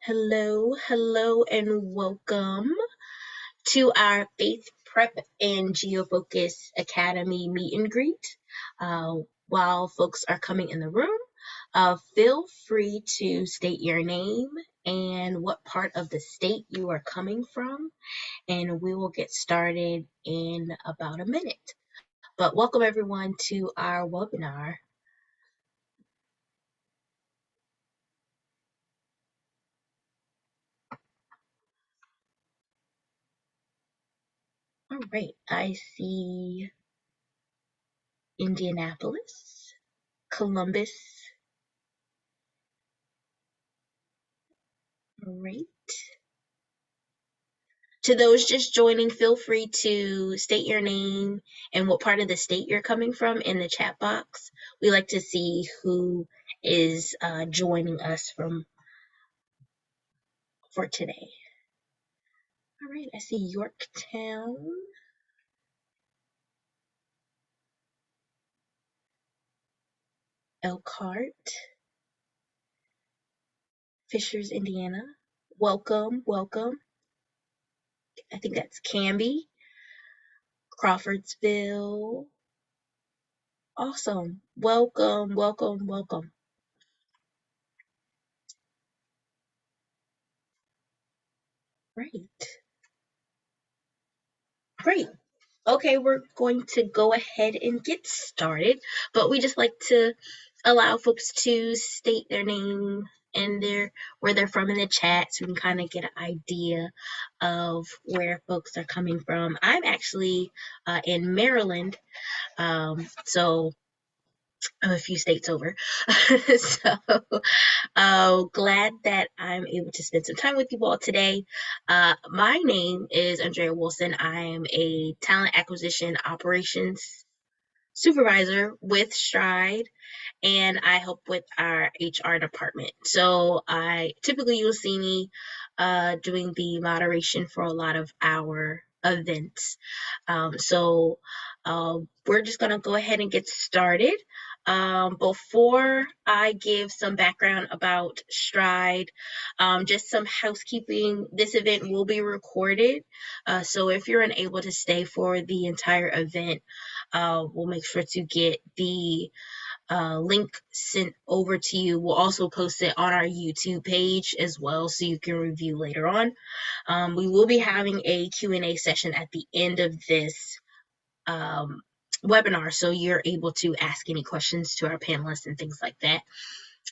Hello, and welcome to our FaithPrep and GeoFocus Academy meet and greet. While folks are coming in the room, feel free to state your name and what part of the state you are coming from, and we will get started in about a minute. But welcome everyone to our webinar. All right, I see Indianapolis, Columbus. All right. To those just joining, feel free to state your name and what part of the state you're coming from in the chat box. We like to see who is joining us for today. All right, I see Yorktown, Elkhart, Fishers, Indiana. Welcome. I think that's Canby, Crawfordsville. Awesome. Welcome. Great. Okay, we're going to go ahead and get started, but we just like to allow folks to state their name and where they're from in the chat so we can kind of get an idea of where folks are coming from. I'm actually in Maryland, so I'm a few states over. So glad that I'm able to spend some time with you all today. My name is Andrea Wilson. I am a talent acquisition operations supervisor with Stride, and I help with our HR department. So you'll see me doing the moderation for a lot of our events. We're just going to go ahead and get started. Before I give some background about Stride, just some housekeeping. This event will be recorded, so if you're unable to stay for the entire event, we'll make sure to get the link sent over to you. We'll also post it on our YouTube page as well, so you can review later on. We will be having a Q&A session at the end of this webinar, so you're able to ask any questions to our panelists and things like that.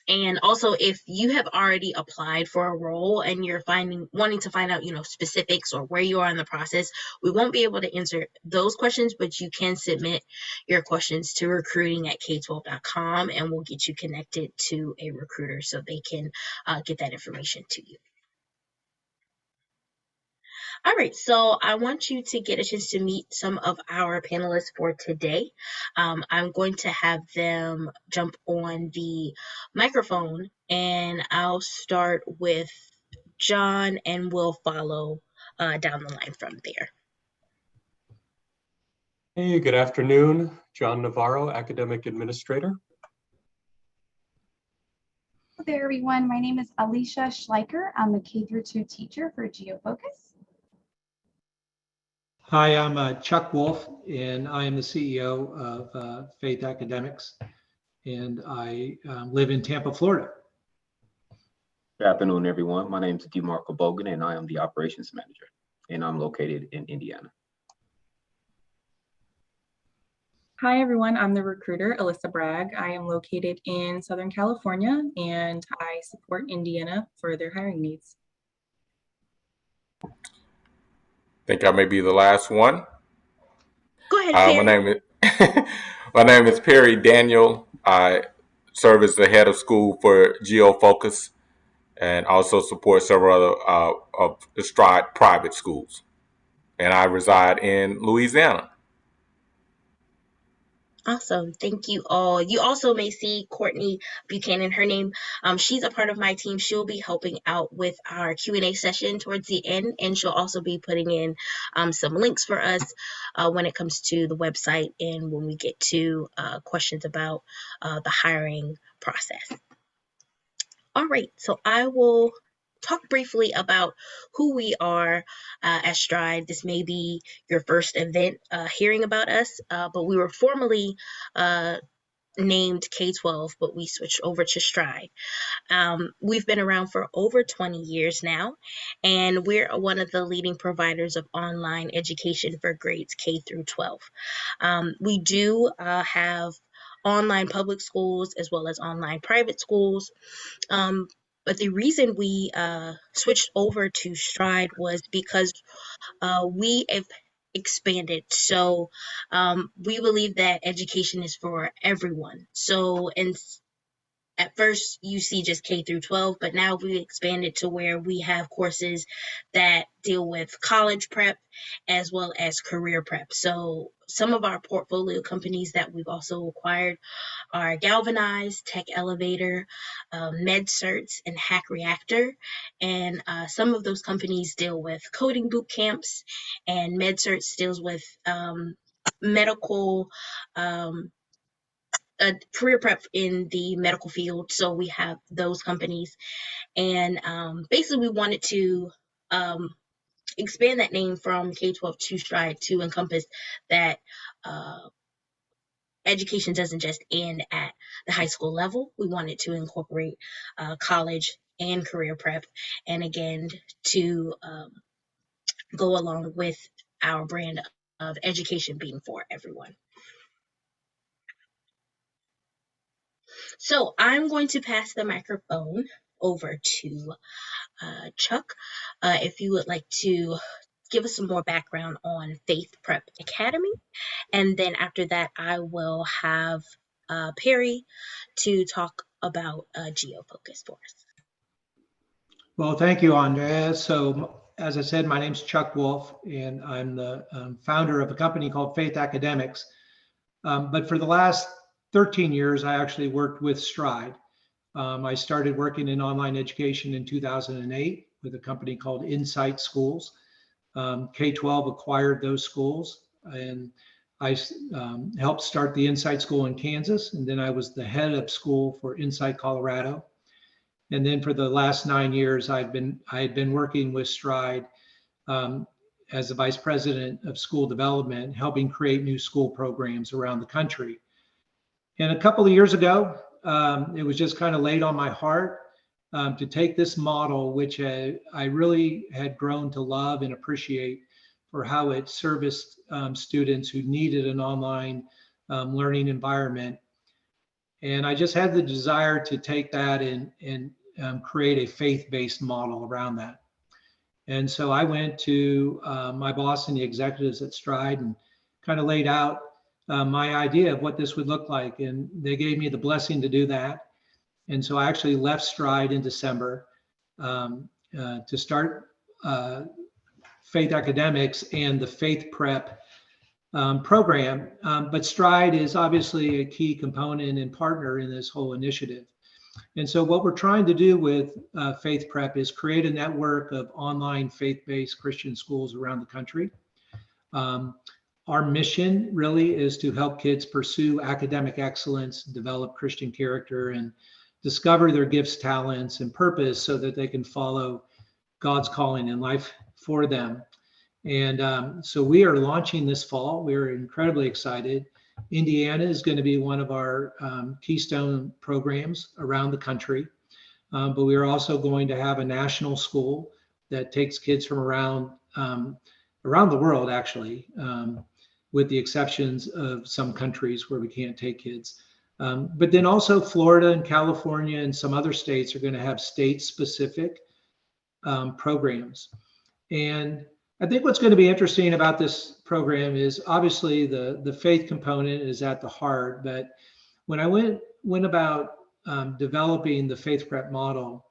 And also, if you have already applied for a role and you're wanting to find out, specifics or where you are in the process, we won't be able to answer those questions, but you can submit your questions to recruiting@k12.com, and we'll get you connected to a recruiter so they can get that information to you. All right, so I want you to get a chance to meet some of our panelists for today. I'm going to have them jump on the microphone, and I'll start with John, and we'll follow down the line from there. Hey, good afternoon. John Navarro, Academic Administrator. Hello there, everyone. My name is Alicia Schleicher. I'm a K-2 teacher for GeoFocus. Hi, I'm Chuck Wolf, and I am the CEO of Faith Academics, and I live in Tampa, Florida. Good afternoon, everyone. My name is DeMarco Bogan, and I am the Operations Manager, and I'm located in Indiana. Hi, everyone. I'm the recruiter, Alyssa Bragg. I am located in Southern California, and I support Indiana for their hiring needs. I think I may be the last one. Go ahead, Perry. My name is Perry Daniel. I serve as the head of school for GeoFocus and also support several other of the Stride private schools. And I reside in Louisiana. Awesome. Thank you all. You also may see Courtney Buchanan, her name. She's a part of my team. She'll be helping out with our Q&A session towards the end, and she'll also be putting in some links for us when it comes to the website and when we get to questions about the hiring process. All right, so I will talk briefly about who we are at Stride. This may be your first event hearing about us, but we were formerly named K-12, but we switched over to Stride. We've been around for over 20 years now, and we're one of the leading providers of online education for grades K through 12. We do have online public schools as well as online private schools. But the reason we switched over to Stride was because we have expanded. So we believe that education is for everyone. So at first you see just K through 12, but now we expanded to where we have courses that deal with college prep as well as career prep. So some of our portfolio companies that we've also acquired are Galvanize, Tech Elevator, MedCerts, and Hack Reactor. And some of those companies deal with coding boot camps, and MedCerts deals with medical career prep in the medical field. So we have those companies. And basically we wanted to expand that name from K-12 to Stride to encompass that education doesn't just end at the high school level. We wanted to incorporate college and career prep, and again, to go along with our brand of education being for everyone. So I'm going to pass the microphone over to Chuck. If you would like to give us some more background on FaithPrep Academy. And then after that, I will have Perry to talk about GeoFocus for us. Well, thank you, Andrea. So as I said, my name's Chuck Wolf, and I'm the founder of a company called Faith Academics. But for the last 13 years, I actually worked with Stride. I started working in online education in 2008 with a company called Insight Schools. K-12 acquired those schools, and I helped start the Insight School in Kansas, and then I was the head of school for Insight Colorado. And then for the last 9 years, I had been working with Stride as the vice president of school development, helping create new school programs around the country. And a couple of years ago, it was just kind of laid on my heart to take this model, which I really had grown to love and appreciate for how it serviced students who needed an online learning environment. And I just had the desire to take that and create a faith-based model around that. And so I went to my boss and the executives at Stride and kind of laid out my idea of what this would look like. And they gave me the blessing to do that. And so I actually left Stride in December to start Faith Academics and the FaithPrep program. But Stride is obviously a key component and partner in this whole initiative. And so what we're trying to do with FaithPrep is create a network of online faith-based Christian schools around the country. Our mission really is to help kids pursue academic excellence, develop Christian character, and discover their gifts, talents, and purpose so that they can follow God's calling in life for them. And so we are launching this fall. We're incredibly excited. Indiana is going to be one of our keystone programs around the country. But we are also going to have a national school that takes kids from around the world, actually, with the exceptions of some countries where we can't take kids. But then also Florida and California and some other states are going to have state-specific programs. And I think what's going to be interesting about this program is obviously the faith component is at the heart. But when I went about developing the FaithPrep model,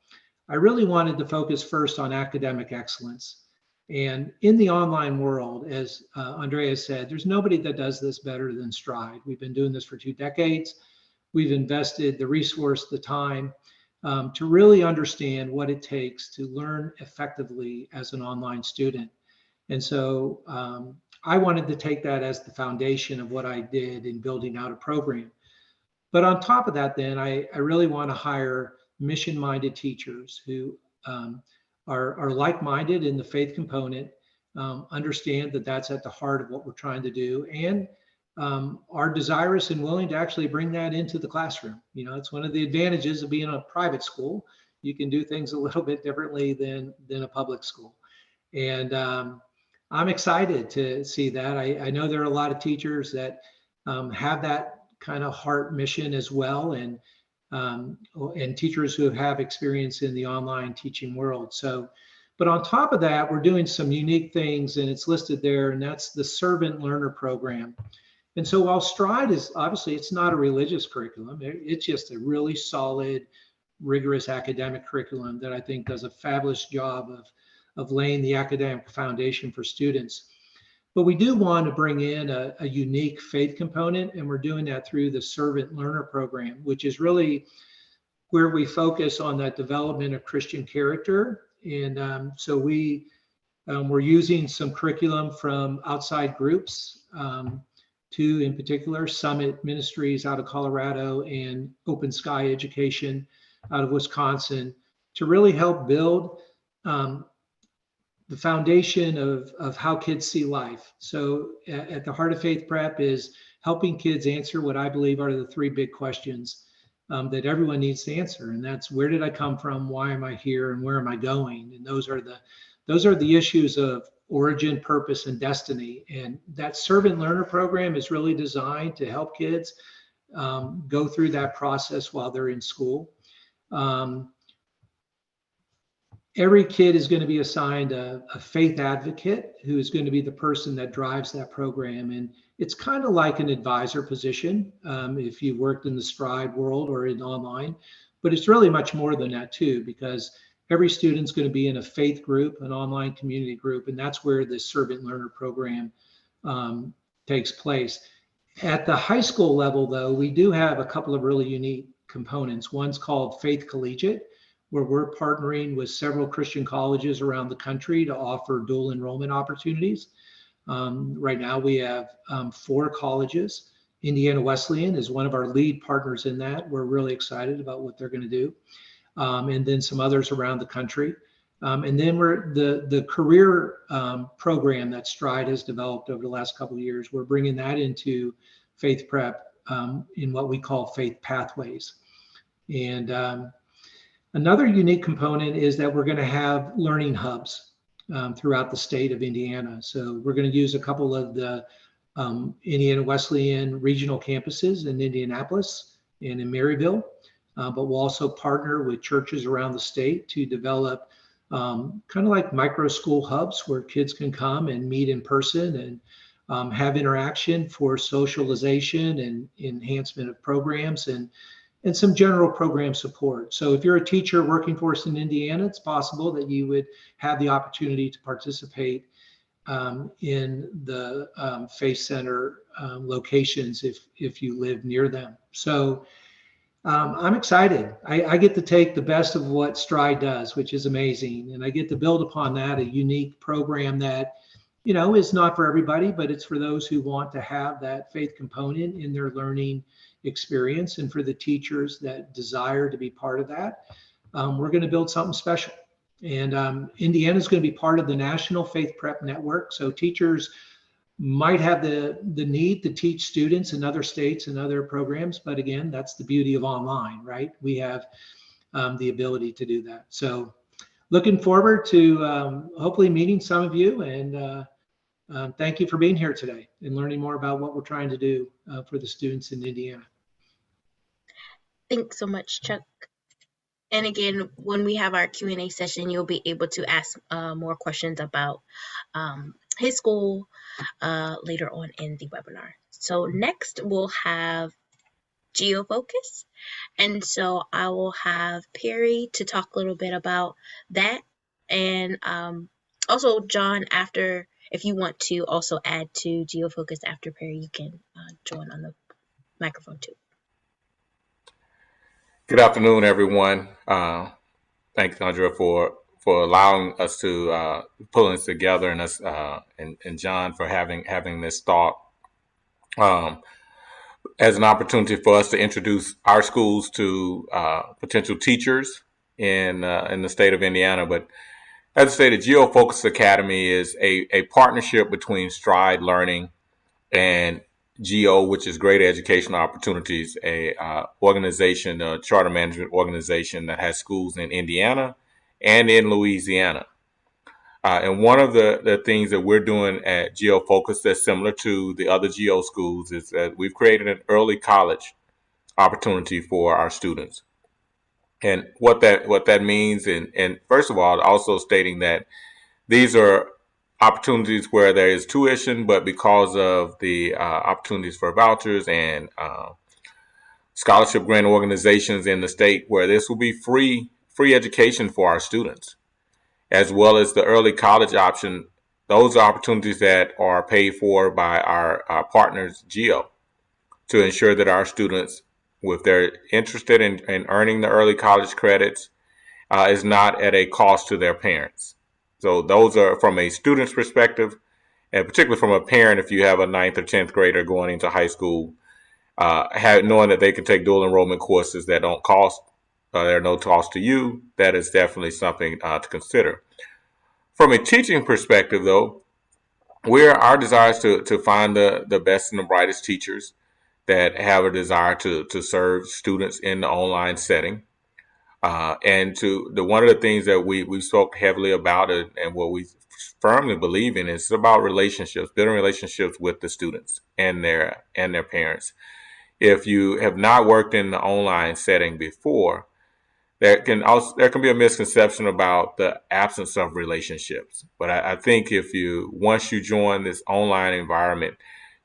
I really wanted to focus first on academic excellence. And in the online world, as Andrea said, there's nobody that does this better than Stride. We've been doing this for 2 decades. We've invested the resource, the time to really understand what it takes to learn effectively as an online student. And so I wanted to take that as the foundation of what I did in building out a program. But on top of that, then I really want to hire mission-minded teachers who are like-minded in the faith component, understand that that's at the heart of what we're trying to do, and are desirous and willing to actually bring that into the classroom. It's one of the advantages of being a private school. You can do things a little bit differently than a public school. And I'm excited to see that. I know there are a lot of teachers that have that kind of heart mission as well, and teachers who have experience in the online teaching world. So, but on top of that, we're doing some unique things, and it's listed there, and that's the Servant Learner Program. And so while Stride is obviously, it's not a religious curriculum, it's just a really solid, rigorous academic curriculum that I think does a fabulous job of laying the academic foundation for students. But we do want to bring in a unique faith component, and we're doing that through the Servant Learner Program, which is really where we focus on that development of Christian character. And so we're using some curriculum from outside groups, two in particular, Summit Ministries out of Colorado and Open Sky Education out of Wisconsin, to really help build the foundation of how kids see life. So at the heart of FaithPrep is helping kids answer what I believe are the three big questions that everyone needs to answer. And that's, where did I come from? Why am I here? And where am I going? And those are the issues of origin, purpose, and destiny. And that Servant Learner Program is really designed to help kids go through that process while they're in school. Every kid is going to be assigned a faith advocate who is going to be the person that drives that program. And it's kind of like an advisor position if you've worked in the Stride world or in online, but it's really much more than that too, because every student's going to be in a faith group, an online community group, and that's where the Servant Learner Program takes place. At the high school level, though, we do have a couple of really unique components. One's called Faith Collegiate, where we're partnering with several Christian colleges around the country to offer dual enrollment opportunities. Right now we have 4 colleges. Indiana Wesleyan is one of our lead partners in that. We're really excited about what they're going to do. And then some others around the country. And then we're the career program that Stride has developed over the last couple of years. We're bringing that into FaithPrep in what we call Faith Pathways. And another unique component is that we're going to have learning hubs throughout the state of Indiana. So we're going to use a couple of the Indiana Wesleyan regional campuses in Indianapolis and in Maryville, but we'll also partner with churches around the state to develop kind of like micro school hubs where kids can come and meet in person and have interaction for socialization and enhancement of programs and some general program support. So if you're a teacher working for us in Indiana, it's possible that you would have the opportunity to participate in the Faith Center locations if you live near them. So I'm excited. I get to take the best of what Stride does, which is amazing. And I get to build upon that, a unique program that, is not for everybody, but it's for those who want to have that faith component in their learning experience. And for the teachers that desire to be part of that, we're going to build something special. And Indiana is going to be part of the National Faith Prep Network. So teachers might have the need to teach students in other states and other programs. But again, that's the beauty of online, right? We have the ability to do that. So looking forward to hopefully meeting some of you. And thank you for being here today and learning more about what we're trying to do for the students in Indiana. Thanks so much, Chuck. And again, when we have our Q&A session, you'll be able to ask more questions about his school later on in the webinar. So next we'll have GeoFocus. And so I will have Perry to talk a little bit about that. And also John, after, if you want to also add to GeoFocus after Perry, you can join on the microphone too. Good afternoon, everyone. Thanks, Andrea, for allowing us to pulling this together, and us and John for having this thought as an opportunity for us to introduce our schools to potential teachers in the state of Indiana. But as I stated, GeoFocus Academy is a partnership between Stride Learning and Geo, which is Greater Educational Opportunities, a organization, a charter management organization that has schools in Indiana and in Louisiana. And one of the things that we're doing at GeoFocus that's similar to the other Geo schools is that we've created an early college opportunity for our students. And what that means, and first of all, also stating that these are opportunities where there is tuition, but because of the opportunities for vouchers and scholarship grant organizations in the state, where this will be free education for our students, as well as the early college option. Those are opportunities that are paid for by our partners, GEO, to ensure that our students, if they're interested in earning the early college credits, is not at a cost to their parents. So those are from a student's perspective, and particularly from a parent, if you have a 9th or 10th grader going into high school, knowing that they can take dual enrollment courses that don't cost, they're no cost to you, that is definitely something to consider. From a teaching perspective, though, our desire is to find the best and the brightest teachers that have a desire to serve students in the online setting. And one of the things that we spoke heavily about it, and what we firmly believe in, is about relationships, building relationships with the students and their parents. If you have not worked in the online setting before, there can be a misconception about the absence of relationships. But I think once you join this online environment,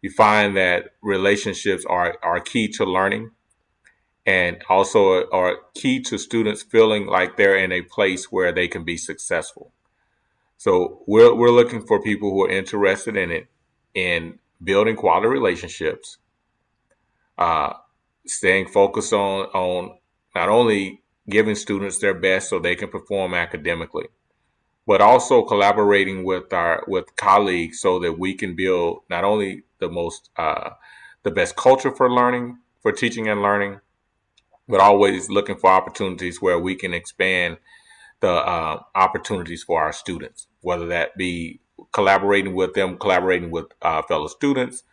you find that relationships are key to learning, and also are key to students feeling like they're in a place where they can be successful. So we're looking for people who are interested in building quality relationships, staying focused on not only giving students their best so they can perform academically, but also collaborating with colleagues so that we can build not only the best culture for teaching and learning, but always looking for opportunities where we can expand the opportunities for our students, whether that be collaborating with fellow students,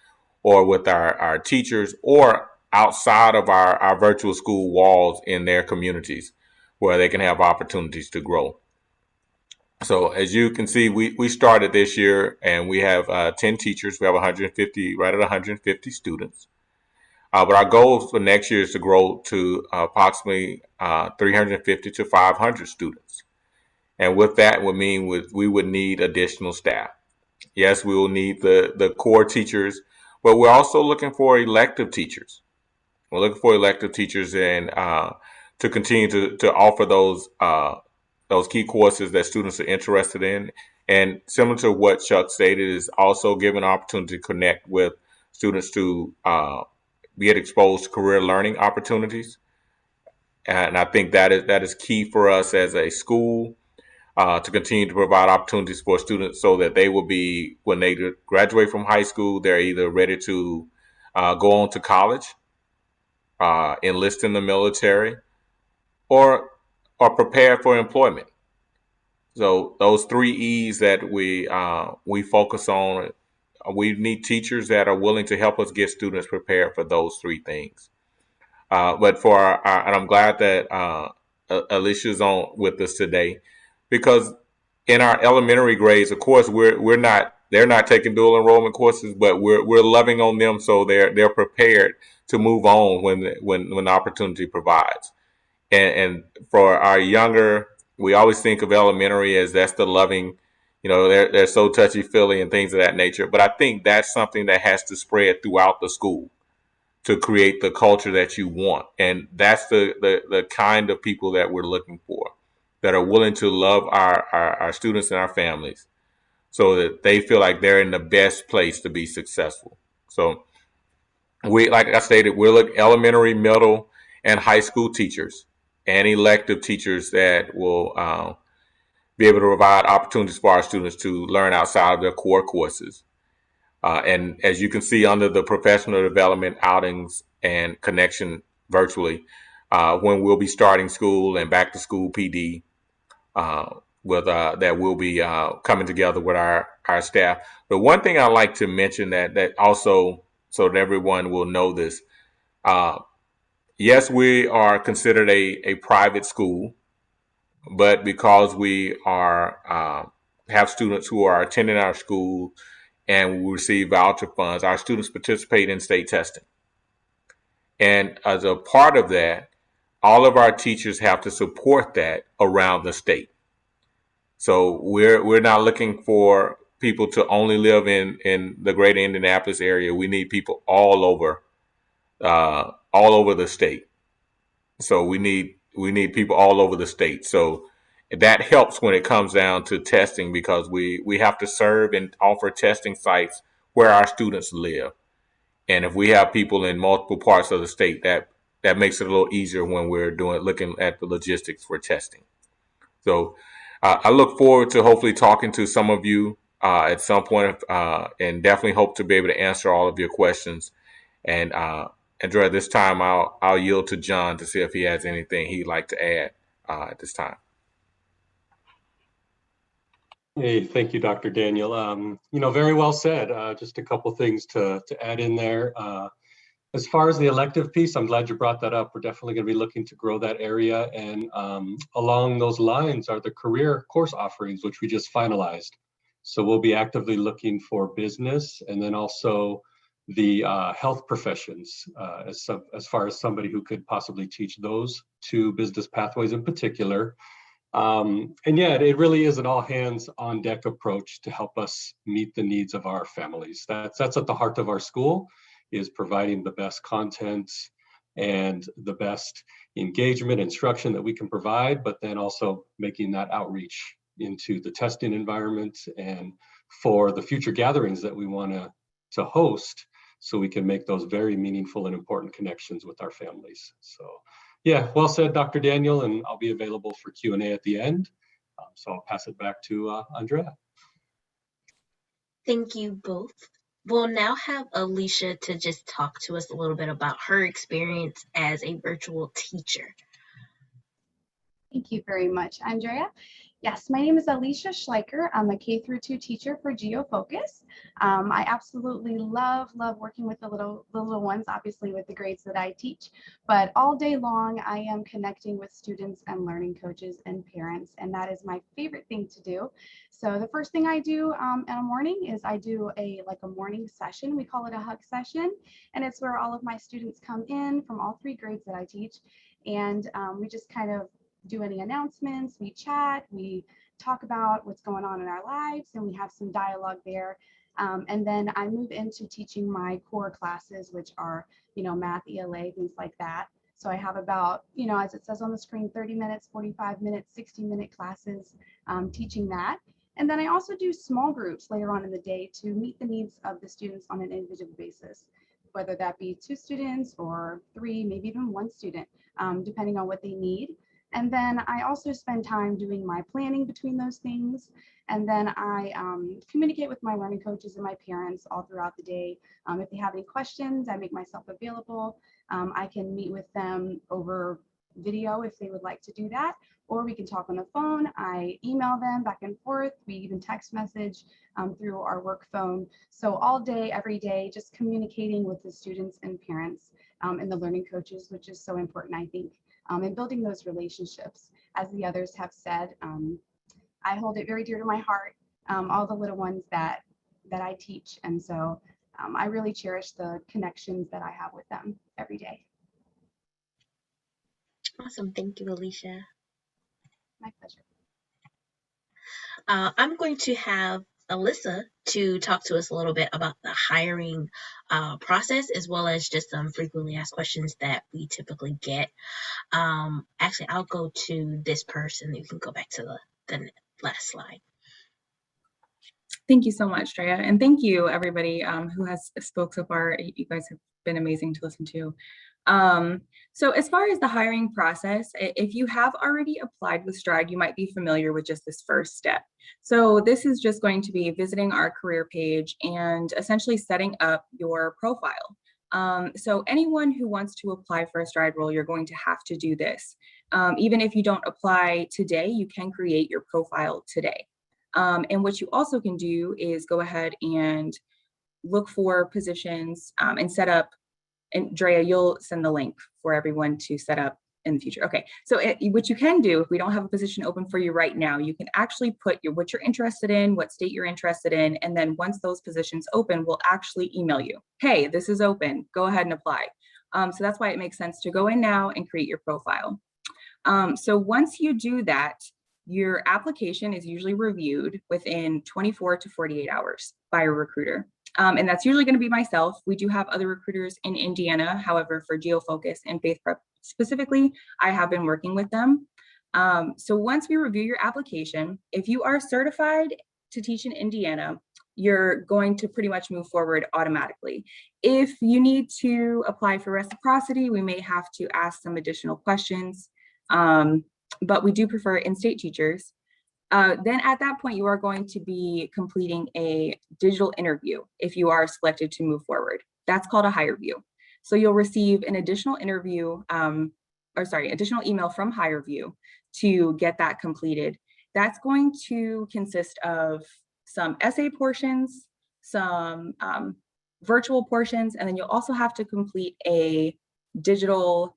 or with our teachers, or outside of our virtual school walls in their communities, where they can have opportunities to grow. So as you can see, we started this year, and we have 10 teachers. We have 150, right at 150 students. But our goal for next year is to grow to approximately 350 to 500 students. And with that would mean we would need additional staff. Yes, we will need the core teachers, but we're also looking for elective teachers. We're looking for elective teachers, and to continue to offer those key courses that students are interested in. And similar to what Chuck stated, is also giving an opportunity to connect with students to get exposed to career learning opportunities. And I think that is key for us as a school, to continue to provide opportunities for students so that they will be, when they graduate from high school, they're either ready to go on to college, enlist in the military, or prepare for employment. So those 3 E's that we focus on, we need teachers that are willing to help us get students prepared for those 3 things. But and I'm glad that Alicia's on with us today, because in our elementary grades, of course, they're not taking dual enrollment courses, but we're loving on them so they're prepared to move on when the opportunity provides. And for our younger, we always think of elementary as that's the loving, they're so touchy feely and things of that nature. But I think that's something that has to spread throughout the school to create the culture that you want. And that's the kind of people that we're looking for, that are willing to love our students and our families so that they feel like they're in the best place to be successful. So like I stated, we're looking elementary, middle, and high school teachers and elective teachers that will be able to provide opportunities for our students to learn outside of their core courses. And as you can see under the professional development outings and connection virtually, when we'll be starting school and back to school PD that will be coming together with our staff. But one thing I like to mention that also, so that everyone will know this, yes, we are considered a private school, but because we are have students who are attending our school and we receive voucher funds, our students participate in state testing. And as a part of that, all of our teachers have to support that around the state. So we're not looking for people to only live in the greater Indianapolis area. We need people all over the state. So we need people all over the state. So that helps when it comes down to testing, because we have to serve and offer testing sites where our students live. And if we have people in multiple parts of the state, that makes it a little easier when we're looking at the logistics for testing. So I look forward to hopefully talking to some of you at some point, and definitely hope to be able to answer all of your questions. And Andrea, this time I'll yield to John to see if he has anything he'd like to add at this time. Hey, thank you, Dr. Daniel. Very well said. Just a couple things to add in there. As far as the elective piece, I'm glad you brought that up. We're definitely going to be looking to grow that area. And along those lines are the career course offerings, which we just finalized. So we'll be actively looking for business, and then also the health professions as far as somebody who could possibly teach those two business pathways in particular. And yeah, it really is an all hands on deck approach to help us meet the needs of our families. That's at the heart of our school, is providing the best content and the best engagement instruction that we can provide, but then also making that outreach into the testing environment and for the future gatherings that we want to host, so we can make those very meaningful and important connections with our families. So yeah, well said, Dr. Daniel, and I'll be available for Q&A at the end. So I'll pass it back to Andrea. Thank you both. We'll now have Alicia to just talk to us a little bit about her experience as a virtual teacher. Thank you very much, Andrea. Yes, my name is Alicia Schleicher. I'm a K-2 teacher for GeoFocus. I absolutely love working with the little ones, obviously with the grades that I teach, but all day long I am connecting with students and learning coaches and parents, and that is my favorite thing to do. So the first thing I do in a morning is I do a morning session. We call it a hug session, and it's where all of my students come in from all 3 grades that I teach, and we just kind of do any announcements, we chat, we talk about what's going on in our lives, and we have some dialogue there. And then I move into teaching my core classes, which are, math, ELA, things like that. So I have about, as it says on the screen, 30 minutes, 45 minutes, 60-minute classes teaching that. And then I also do small groups later on in the day to meet the needs of the students on an individual basis, whether that be 2 students or 3, maybe even 1 student, depending on what they need. And then I also spend time doing my planning between those things. And then I communicate with my learning coaches and my parents all throughout the day. If they have any questions, I make myself available. I can meet with them over video if they would like to do that, or we can talk on the phone. I email them back and forth. We even text message through our work phone. So all day, every day, just communicating with the students and parents and the learning coaches, which is so important, I think. And building those relationships, as the others have said. I hold it very dear to my heart, all the little ones that I teach. And so I really cherish the connections that I have with them every day. Awesome. Thank you, Alicia. My pleasure. I'm going to have Alyssa to talk to us a little bit about the hiring process, as well as just some frequently asked questions that we typically get. Actually, I'll go to this person. You can go back to the last slide. Thank you so much, Drea. And thank you, everybody who has spoke so far. You guys have been amazing to listen to. So as far as the hiring process, if you have already applied with Stride, you might be familiar with just this first step. So this is just going to be visiting our career page and essentially setting up your profile. So anyone who wants to apply for a Stride role, you're going to have to do this. Even if you don't apply today, you can create your profile today. And what you also can do is go ahead and look for positions and set up, and Drea, you'll send the link for everyone to set up in the future. Okay, so what you can do, if we don't have a position open for you right now, you can actually put what you're interested in, what state you're interested in, and then once those positions open, we'll actually email you, hey, this is open, go ahead and apply. So that's why it makes sense to go in now and create your profile. So once you do that, your application is usually reviewed within 24 to 48 hours by a recruiter. And that's usually going to be myself. We do have other recruiters in Indiana. However, for GeoFocus and FaithPrep specifically, I have been working with them. So once we review your application, if you are certified to teach in Indiana, you're going to pretty much move forward automatically. If you need to apply for reciprocity, we may have to ask some additional questions, but we do prefer in-state teachers. Then at that point, you are going to be completing a digital interview if you are selected to move forward. That's called a HireView. So you'll receive an additional additional email from HireView to get that completed. That's going to consist of some essay portions, some virtual portions, and then you'll also have to complete a digital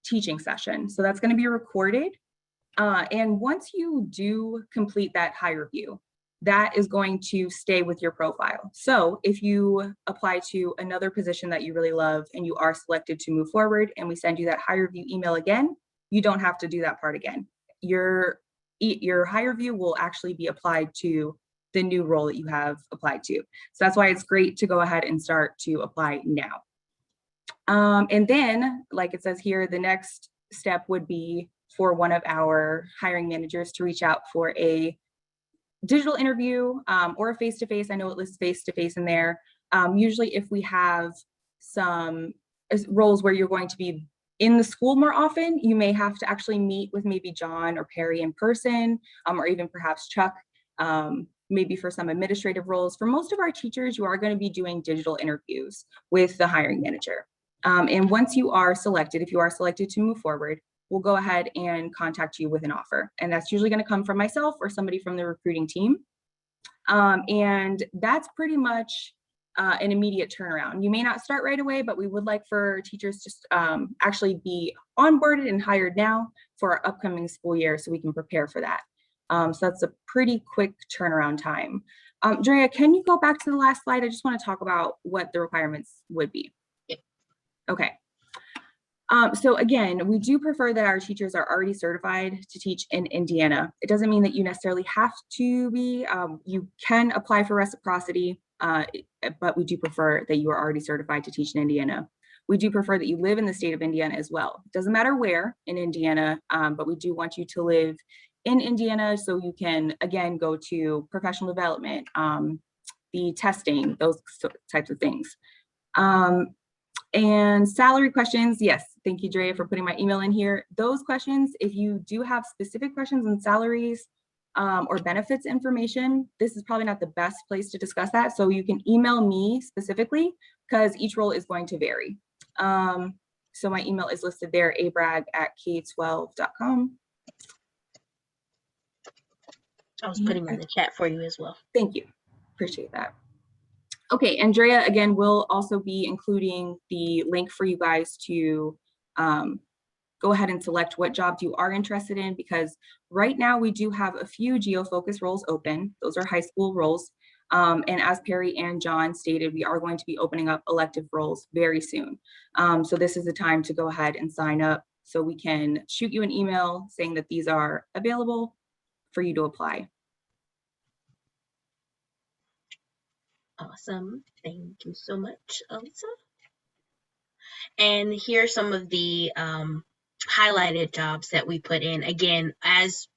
teaching session. So that's going to be recorded. And once you do complete that HireView, that is going to stay with your profile. So if you apply to another position that you really love and you are selected to move forward and we send you that HireView email again, you don't have to do that part again. Your HireView will actually be applied to the new role that you have applied to. So that's why it's great to go ahead and start to apply now. And then, like it says here, the next step would be for one of our hiring managers to reach out for a digital interview or a face-to-face. I know it lists face-to-face in there. Usually if we have some roles where you're going to be in the school more often, you may have to actually meet with maybe John or Perry in person, or even perhaps Chuck, maybe for some administrative roles. For most of our teachers, you are going to be doing digital interviews with the hiring manager. And once you are selected, if you are selected to move forward, we'll go ahead and contact you with an offer. And that's usually going to come from myself or somebody from the recruiting team. And that's pretty much an immediate turnaround. You may not start right away, but we would like for teachers to actually be onboarded and hired now for our upcoming school year so we can prepare for that. So that's a pretty quick turnaround time. Drea, can you go back to the last slide? I just want to talk about what the requirements would be. Okay. So again, we do prefer that our teachers are already certified to teach in Indiana. It doesn't mean that you necessarily have to be. You can apply for reciprocity, but we do prefer that you are already certified to teach in Indiana. We do prefer that you live in the state of Indiana as well. It doesn't matter where in Indiana, but we do want you to live in Indiana so you can, again, go to professional development, the testing, those types of things. And salary questions, yes, thank you, Drea, for putting my email in here. Those questions, if you do have specific questions on salaries or benefits information, this is probably not the best place to discuss that. So you can email me specifically because each role is going to vary. So my email is listed there, abrag@k12.com. I was putting in the chat for you as well. Thank you, appreciate that. Okay, Andrea, again, will also be including the link for you guys to go ahead and select what jobs you are interested in, because right now we do have a few GeoFocus roles open. Those are high school roles. And as Perry and John stated, we are going to be opening up elective roles very soon. So this is the time to go ahead and sign up so we can shoot you an email saying that these are available for you to apply. Awesome. Thank you so much, Alyssa. And here are some of the highlighted jobs that we put in. Again, as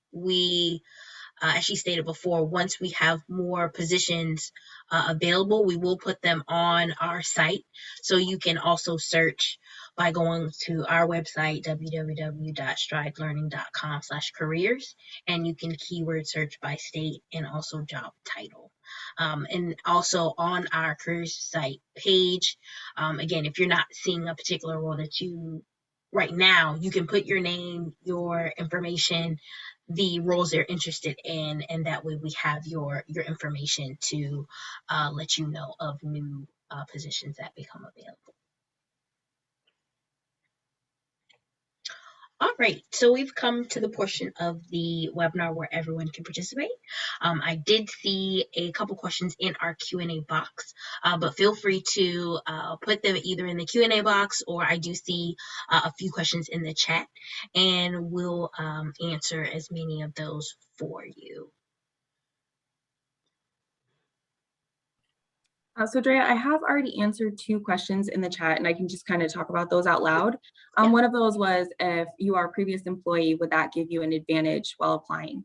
she stated before, once we have more positions available, we will put them on our site. So you can also search by going to our website, www.stridelearning.com/careers, and you can keyword search by state and also job title. And also on our careers site page, again, if you're not seeing a particular role that you right now, you can put your name, your information, the roles they're interested in, and that way we have your information to let you know of new positions that become available. All right, so we've come to the portion of the webinar where everyone can participate. I did see a couple questions in our Q&A box, but feel free to put them either in the Q&A box, or I do see a few questions in the chat, and we'll answer as many of those for you. So Drea, I have already answered 2 questions in the chat, and I can just kind of talk about those out loud. Yeah. One of those was, if you are a previous employee, would that give you an advantage while applying?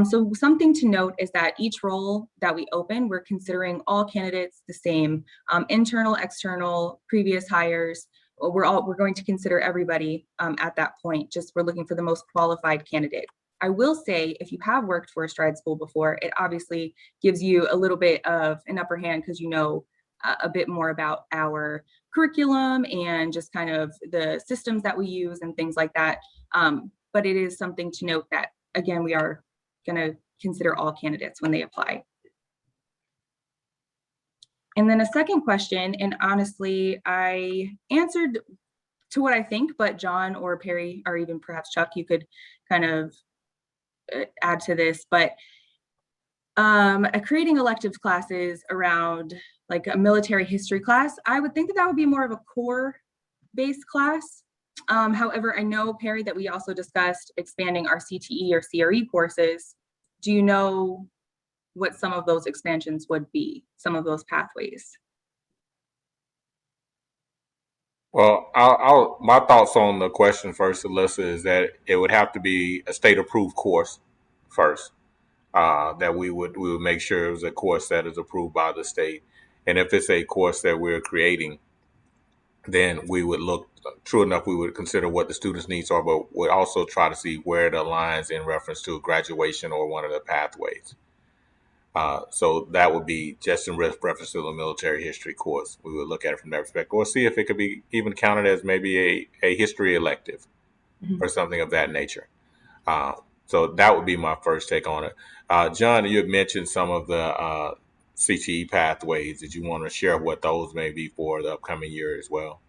So something to note is that each role that we open, we're considering all candidates the same, internal, external, previous hires. We're going to consider everybody at that point. Just we're looking for the most qualified candidate. I will say, if you have worked for a Stride school before, it obviously gives you a little bit of an upper hand because you know a bit more about our curriculum and just kind of the systems that we use and things like that. But it is something to note that, again, we are going to consider all candidates when they apply. And then a second question, and honestly, I answered to what I think, but John or Perry, or even perhaps Chuck, you could kind of add to this, but creating elective classes around like a military history class, I would think that that would be more of a core-based class. However, I know, Perry, that we also discussed expanding our CTE or CRE courses. Do you know what some of those expansions would be, some of those pathways? Well, my thoughts on the question first, Alyssa, is that it would have to be a state-approved course first. That we would make sure it was a course that is approved by the state, and if it's a course that we're creating, then we would look. True enough, we would consider what the students' needs are, but we also try to see where it aligns in reference to graduation or one of the pathways. So that would be just in reference to the military history course. We would look at it from that perspective, or see if it could be even counted as maybe a history elective or something of that nature. So that would be my first take on it. John, you had mentioned some of the CTE pathways. Did you want to share what those may be for the upcoming year as well?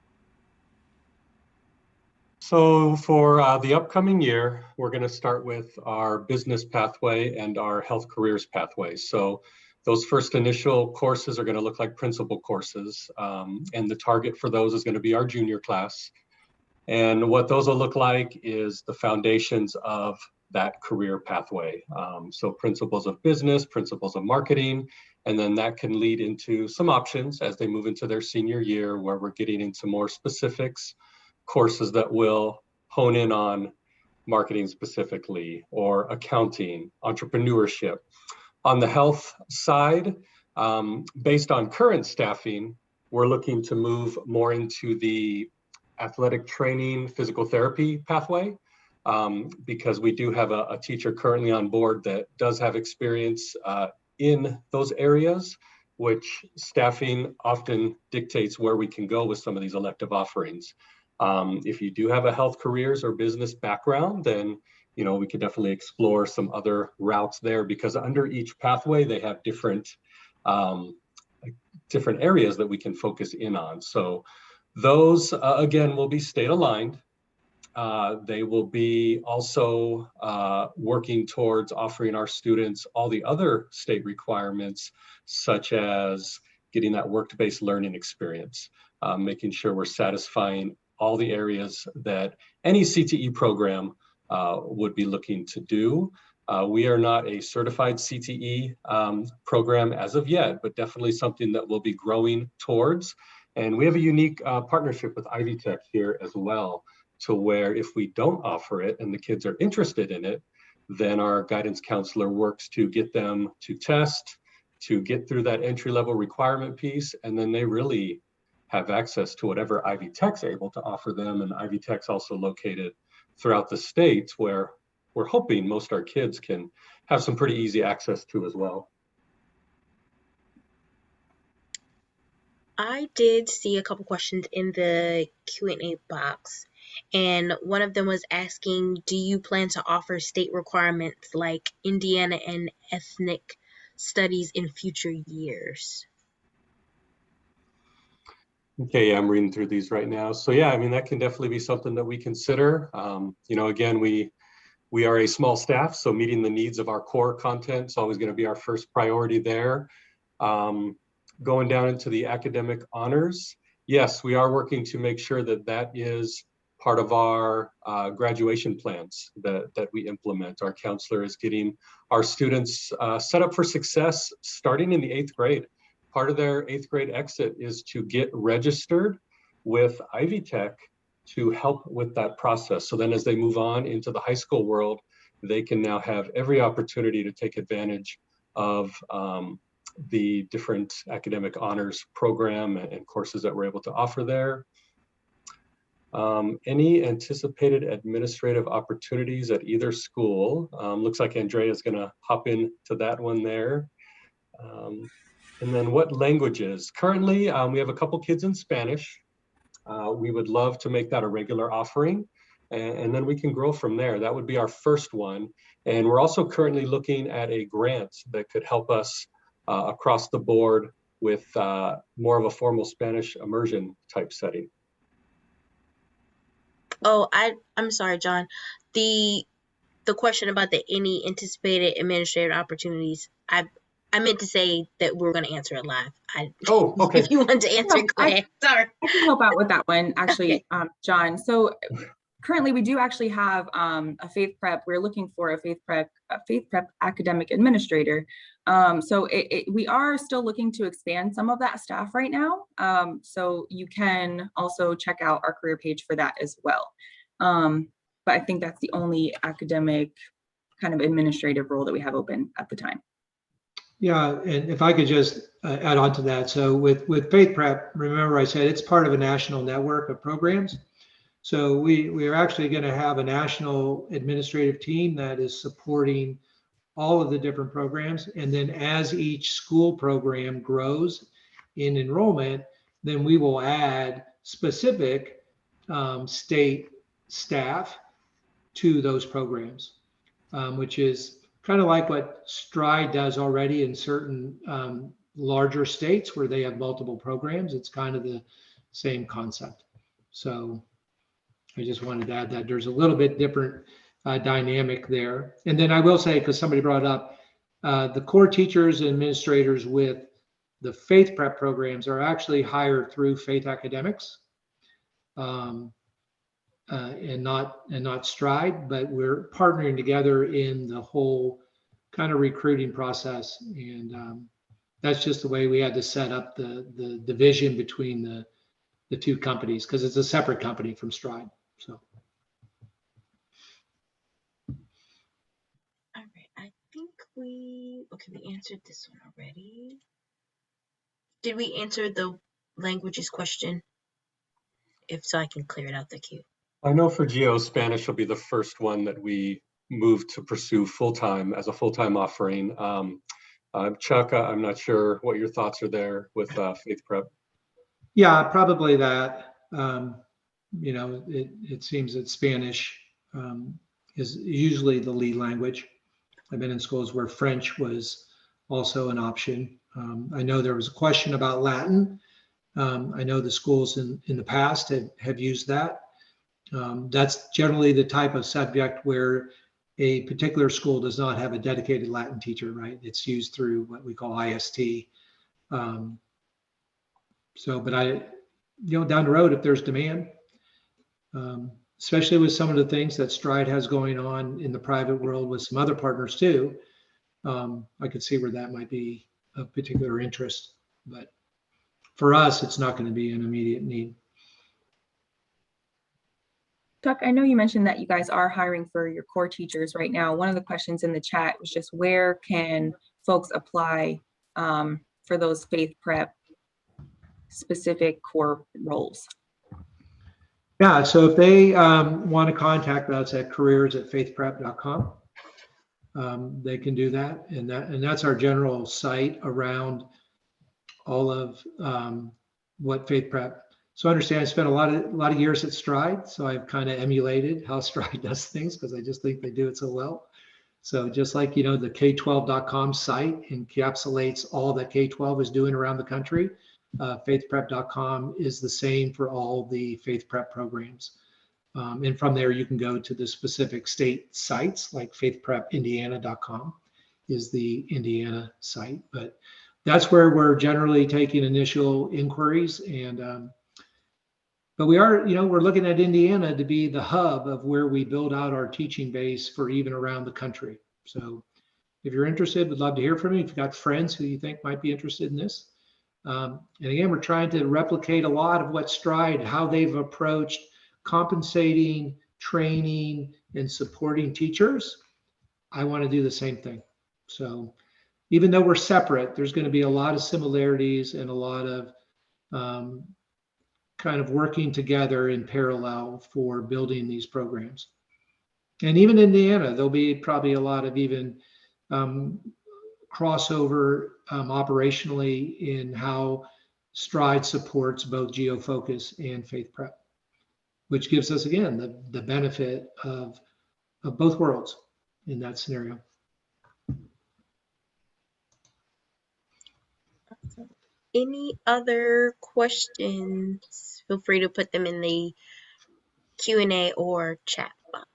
So for the upcoming year, we're going to start with our business pathway and our health careers pathway. So those first initial courses are going to look like principal courses, and the target for those is going to be our junior class. And what those will look like is the foundations of that career pathway. So principles of business, principles of marketing, and then that can lead into some options as they move into their senior year, where we're getting into more specifics, courses that will hone in on marketing specifically, or accounting, entrepreneurship. On the health side, based on current staffing, we're looking to move more into the athletic training, physical therapy pathway, because we do have a teacher currently on board that does have experience in those areas, which staffing often dictates where we can go with some of these elective offerings. If you do have a health careers or business background, then we could definitely explore some other routes there, because under each pathway they have different areas that we can focus in on. So those again will be state aligned. They will be also working towards offering our students all the other state requirements, such as getting that work-based learning experience, making sure we're satisfying all the areas that any CTE program would be looking to do. We are not a certified CTE program as of yet, but definitely something that we'll be growing towards. And we have a unique partnership with Ivy Tech here as well, to where if we don't offer it and the kids are interested in it, then our guidance counselor works to get them to test, to get through that entry-level requirement piece, and then they really have access to whatever Ivy Tech's able to offer them. And Ivy Tech's also located throughout the states, where we're hoping most of our kids can have some pretty easy access to as well. I did see a couple questions in the Q&A box, and one of them was asking, do you plan to offer state requirements like Indiana and ethnic studies in future years? Okay, yeah, I'm reading through these right now. So yeah, I mean, that can definitely be something that we consider. Again, we are a small staff, so meeting the needs of our core content is always going to be our first priority there. Going down into the academic honors, yes, we are working to make sure that that is part of our graduation plans that we implement. Our counselor is getting our students set up for success starting in the 8th grade. Part of their 8th grade exit is to get registered with Ivy Tech to help with that process. So then as they move on into the high school world, they can now have every opportunity to take advantage of the different academic honors program and courses that we're able to offer there. Any anticipated administrative opportunities at either school? Looks like Andrea is going to hop into that one there. And then what languages? Currently, we have a couple kids in Spanish. We would love to make that a regular offering, and then we can grow from there. That would be our first one. And we're also currently looking at a grant that could help us across the board with more of a formal Spanish immersion type setting. Oh, I'm sorry, John. The question about the any anticipated administrative opportunities, I meant to say that we're going to answer it live. Oh, okay. If you want to answer, No, go ahead. Sorry. I can help out with that one, actually, Okay. John. So currently, we do actually have a FaithPrep. We're looking for a FaithPrep academic administrator. So we are still looking to expand some of that staff right now. So you can also check out our career page for that as well. But I think that's the only academic kind of administrative role that we have open at the time. Yeah, and if I could just add on to that. So with FaithPrep, remember I said it's part of a national network of programs. So we are actually going to have a national administrative team that is supporting all of the different programs. And then as each school program grows in enrollment, then we will add specific state staff to those programs, which is kind of like what Stride does already in certain larger states where they have multiple programs. It's kind of the same concept. So I just wanted to add that there's a little bit different dynamic there. And then I will say, because somebody brought up, the core teachers and administrators with the FaithPrep programs are actually hired through Faith Academics. And not Stride, but we're partnering together in the whole kind of recruiting process. And that's just the way we had to set up the division between the two companies, because it's a separate company from Stride. So. All right. I think we answered this one already. Did we answer the languages question? If so, I can clear it out the queue. I know for Geo, Spanish will be the first one that we move to pursue full-time as a full-time offering. Chuck, I'm not sure what your thoughts are there with FaithPrep. Yeah, probably that. It seems that Spanish is usually the lead language. I've been in schools where French was also an option. I know there was a question about Latin. I know the schools in the past have used that. That's generally the type of subject where a particular school does not have a dedicated Latin teacher, right? It's used through what we call IST. But down the road, if there's demand, especially with some of the things that Stride has going on in the private world with some other partners too, I could see where that might be of particular interest. But for us, it's not going to be an immediate need. Chuck, I know you mentioned that you guys are hiring for your core teachers right now. One of the questions in the chat was just where can folks apply for those FaithPrep specific core roles? Yeah, so if they want to contact us at careers@faithprep.com, they can do that. And that's our general site around all of what FaithPrep. So I understand I spent a lot of years at Stride, so I've kind of emulated how Stride does things because I just think they do it so well. So just like, you know, the K12.com site encapsulates all that K12 is doing around the country, FaithPrep.com is the same for all the FaithPrep programs. And from there, you can go to the specific state sites, like FaithPrepIndiana.com is the Indiana site. But that's where we're generally taking initial inquiries. And but we are, you know, we're looking at Indiana to be the hub of where we build out our teaching base for even around the country. So if you're interested, we'd love to hear from you. If you've got friends who you think might be interested in this. And again, we're trying to replicate a lot of what Stride, how they've approached compensating, training, and supporting teachers. I want to do the same thing. So even though we're separate, there's going to be a lot of similarities and a lot of kind of working together in parallel for building these programs. And even in Indiana, there'll be probably a lot of even crossover operationally in how Stride supports both GeoFocus and FaithPrep, which gives us, again, the benefit of both worlds in that scenario. Any other questions? Feel free to put them in the Q&A or chat box.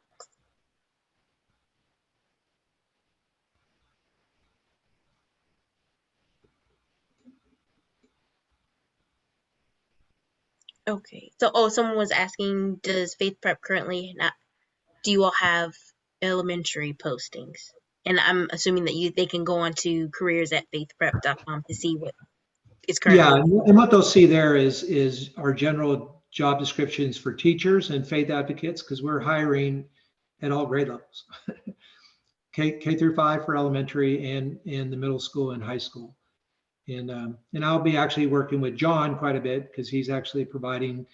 Okay, so someone was asking, does FaithPrep currently do you all have elementary postings? And I'm assuming that they can go on to careers at faithprep.com to see what is currently. Yeah, and what they'll see there is our general job descriptions for teachers and faith advocates, because we're hiring at all grade levels, K through 5 for elementary and the middle school and high school. And I'll be actually working with John quite a bit because he's actually providing,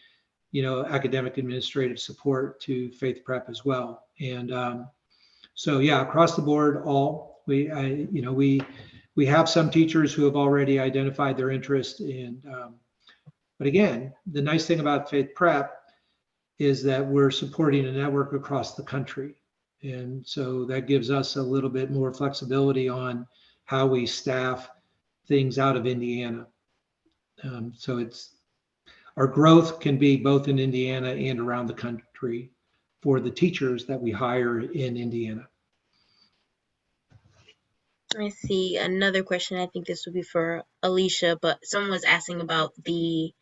you know, academic administrative support to FaithPrep as well. And so yeah, across the board, we have some teachers who have already identified their interest in. But again, the nice thing about FaithPrep is that we're supporting a network across the country. And so that gives us a little bit more flexibility on how we staff things out of Indiana. So our growth can be both in Indiana and around the country for the teachers that we hire in Indiana. I see another question. I think this would be for Alicia, but someone was asking about the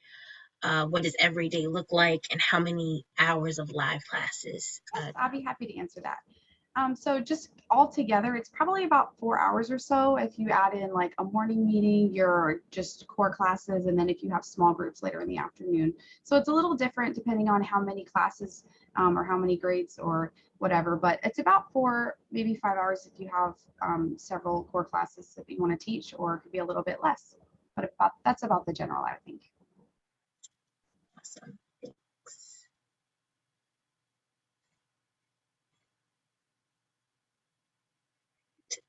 what does every day look like and how many hours of live classes? Yes, I'll be happy to answer that. So just all together, it's probably about 4 hours or so if you add in like a morning meeting, your just core classes, and then if you have small groups later in the afternoon. So it's a little different depending on how many classes or how many grades or whatever, but it's about 4, maybe 5 hours if you have several core classes that you want to teach, or it could be a little bit less. But that's about the general, I think. Awesome. Thanks.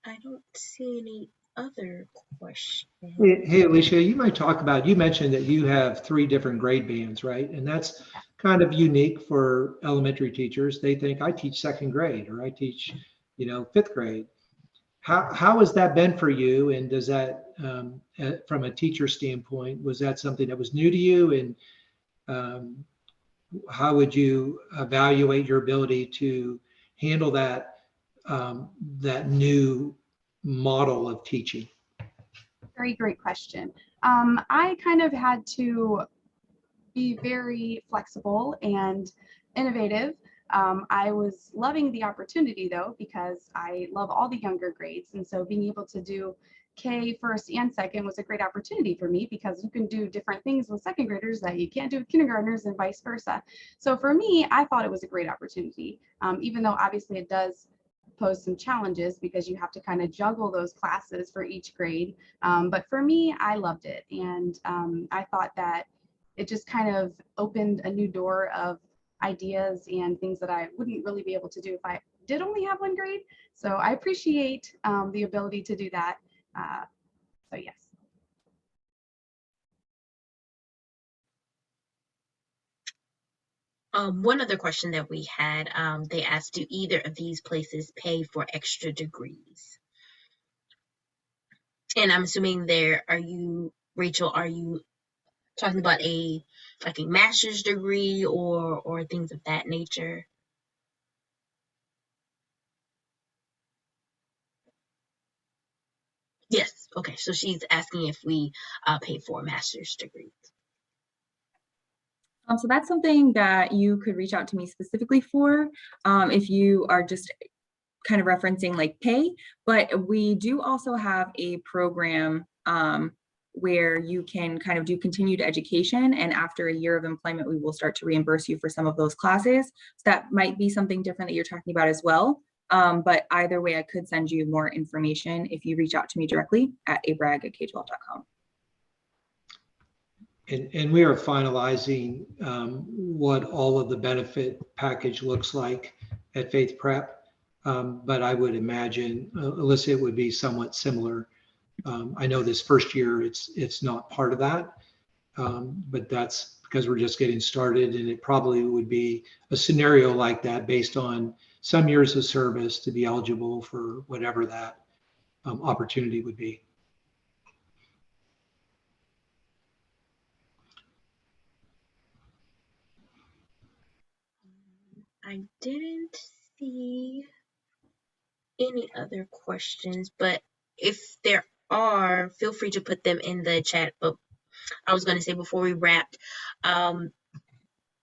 I don't see any other questions. Hey, Alicia, you might talk about, you mentioned that you have 3 different grade bands, right? And that's kind of unique for elementary teachers. They think I teach 2nd grade or I teach, you know, 5th grade. How has that been for you? And does that, from a teacher standpoint, was that something that was new to you? And how would you evaluate your ability to handle that, that new model of teaching? Very great question. I kind of had to be very flexible and innovative. I was loving the opportunity though, because I love all the younger grades. And so being able to do K 1st and 2nd was a great opportunity for me, because you can do different things with 2nd graders that you can't do with kindergartners and vice versa. So for me, I thought it was a great opportunity, even though obviously it does pose some challenges because you have to kind of juggle those classes for each grade. But for me, I loved it. And I thought that it just kind of opened a new door of ideas and things that I wouldn't really be able to do if I did only have 1 grade. So I appreciate the ability to do that. So yes. One other question that we had, they asked, do either of these places pay for extra degrees? And I'm assuming Rachel, are you talking about a master's degree or things of that nature? Yes. Okay. So she's asking if we pay for a master's degree. So that's something that you could reach out to me specifically for if you are just kind of referencing like pay, but we do also have a program where you can kind of do continued education, and after a year of employment, we will start to reimburse you for some of those classes. So that might be something different that you're talking about as well. But either way, I could send you more information if you reach out to me directly at abrag@k12.com. And we are finalizing what all of the benefit package looks like at FaithPrep. But I would imagine, Alyssa, it would be somewhat similar. I know this first year it's not part of that, but that's because we're just getting started, and it probably would be a scenario like that based on some years of service to be eligible for whatever that opportunity would be. I didn't see any other questions, but if there are, feel free to put them in the chat. But I was going to say before we wrap,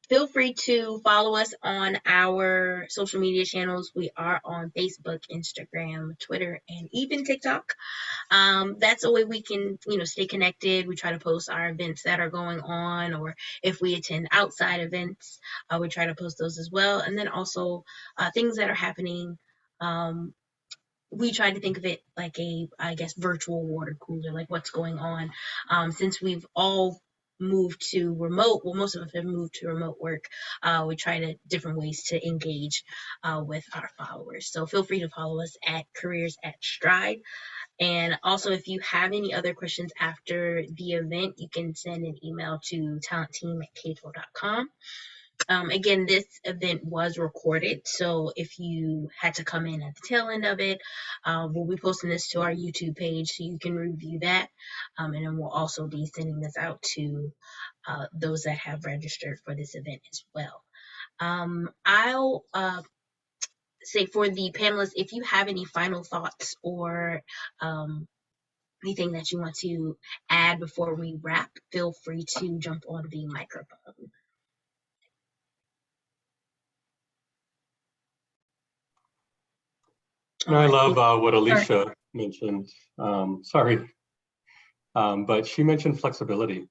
feel free to follow us on our social media channels. We are on Facebook, Instagram, Twitter, and even TikTok. That's a way we can, stay connected. We try to post our events that are going on, or if we attend outside events, we try to post those as well. And then also things that are happening. We try to think of it like virtual water cooler, like what's going on. Since we've all moved to remote, well, most of us have moved to remote work, we try to different ways to engage with our followers. So feel free to follow us at Careers at Stride. And also, if you have any other questions after the event, you can send an email to talentteam@k12.com. Again, this event was recorded, so if you had to come in at the tail end of it, we'll be posting this to our YouTube page so you can review that. And then we'll also be sending this out to those that have registered for this event as well. I'll say for the panelists, if you have any final thoughts or anything that you want to add before we wrap, feel free to jump on the microphone. I love what Alicia mentioned. But she mentioned flexibility,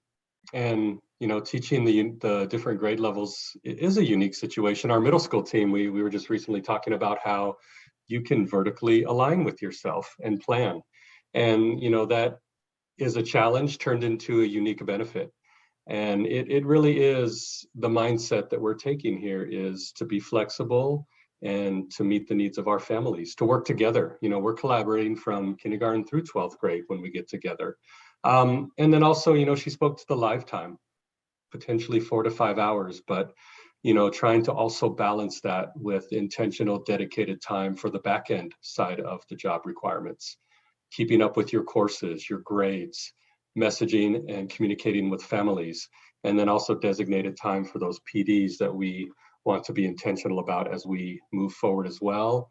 and teaching the different grade levels is a unique situation. Our middle school team, we were just recently talking about how you can vertically align with yourself and plan, and that is a challenge turned into a unique benefit. And it really is the mindset that we're taking here is to be flexible and to meet the needs of our families, to work together. We're collaborating from kindergarten through 12th grade when we get together. And then also, she spoke to the live time, potentially 4 to 5 hours, but trying to also balance that with intentional, dedicated time for the back end side of the job requirements, keeping up with your courses, your grades, messaging and communicating with families, and then also designated time for those PDs that we want to be intentional about as we move forward as well.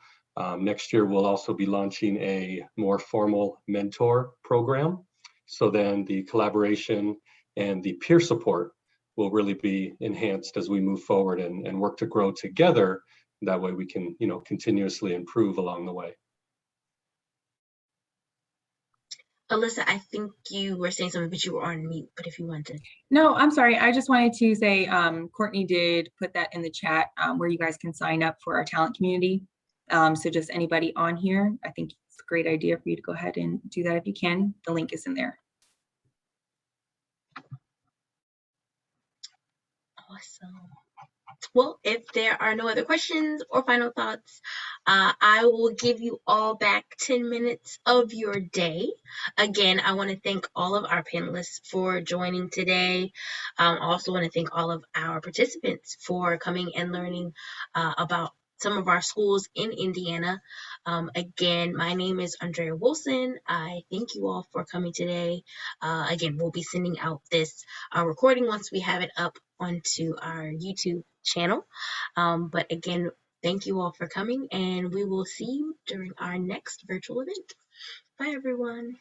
Next year, we'll also be launching a more formal mentor program. So then the collaboration and the peer support will really be enhanced as we move forward and work to grow together. That way we can, continuously improve along the way. Alyssa, I think you were saying something, but you were on mute. But if you want to. No, I'm sorry. I just wanted to say Courtney did put that in the chat where you guys can sign up for our talent community. So just anybody on here, I think it's a great idea for you to go ahead and do that if you can. The link is in there. Awesome. Well, if there are no other questions or final thoughts, I will give you all back 10 minutes of your day. Again, I want to thank all of our panelists for joining today. I also want to thank all of our participants for coming and learning about some of our schools in Indiana. Again, my name is Andrea Wilson. I thank you all for coming today. Again, we'll be sending out this recording once we have it up onto our YouTube channel. But again, thank you all for coming, and we will see you during our next virtual event. Bye, everyone.